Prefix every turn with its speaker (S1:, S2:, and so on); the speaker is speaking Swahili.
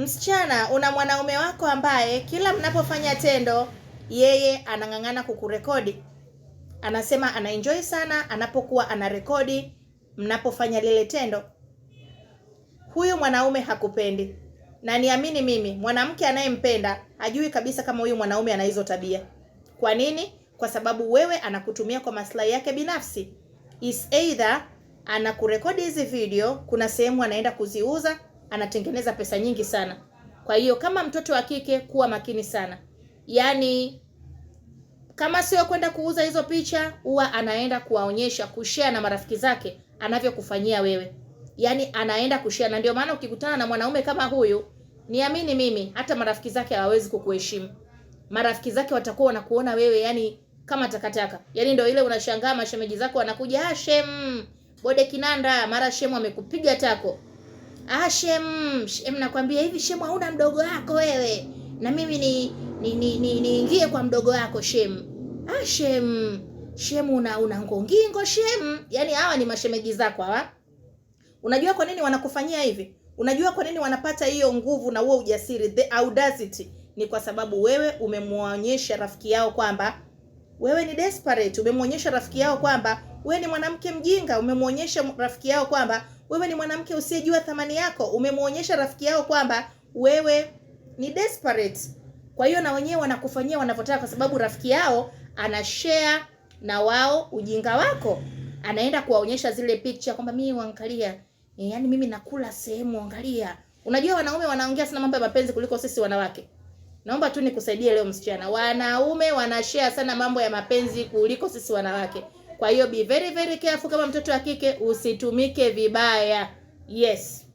S1: Msichana, una mwanaume wako ambaye kila mnapofanya tendo yeye anang'ang'ana kukurekodi. Anasema anaenjoy sana anapokuwa anarekodi mnapofanya lile tendo. Huyu mwanaume hakupendi. Na niamini mimi, mwanamke anayempenda hajui kabisa kama huyu mwanaume ana hizo tabia. Kwa nini? Kwa sababu wewe anakutumia kwa maslahi yake binafsi. Is either anakurekodi hizi video, kuna sehemu anaenda kuziuza, anatengeneza pesa nyingi sana. Kwa hiyo kama mtoto wa kike kuwa makini sana. Yaani kama sio kwenda kuuza hizo picha, huwa anaenda kuwaonyesha, kushare na marafiki zake anavyokufanyia wewe. Yaani anaenda kushare, na ndio maana ukikutana na mwanaume kama huyu, niamini mimi, hata marafiki zake hawawezi kukuheshimu. Marafiki zake watakuwa wanakuona wewe yani kama takataka. Yaani ndio ile unashangaa mashemeji zako wanakuja, Shem, Bode Kinanda, mara Shem amekupiga tako. Shem nakwambia hivi, Shem hauna mdogo wako wewe. Na mimi niingie kwa mdogo wako Shem. Shem una ngongingo Shem. Yaani hawa ni mashemeji zako hawa. Unajua kwa nini wanakufanyia hivi? Unajua kwa nini wanapata hiyo nguvu na huo ujasiri, the audacity? Ni kwa sababu wewe umemwonyesha rafiki yao kwamba wewe ni desperate. Umemwonyesha rafiki yao kwamba wewe ni mwanamke mjinga. Umemwonyesha rafiki yao kwamba wewe ni mwanamke usiyejua thamani yako. Umemwonyesha rafiki yao kwamba wewe ni desperate. Kwa hiyo na wenyewe wanakufanyia wanavyotaka, kwa sababu rafiki yao anashare na wao ujinga wako. Anaenda kuwaonyesha zile picture kwamba mimi waangalia, yaani mimi nakula sehemu, angalia. Unajua wanaume wanaongea sana mambo ya mapenzi kuliko sisi wanawake. Naomba tu nikusaidie leo msichana. Wanaume wanashare sana mambo ya mapenzi kuliko sisi wanawake. Kwa hiyo be very very careful kama mtoto wa kike, usitumike vibaya. Yes.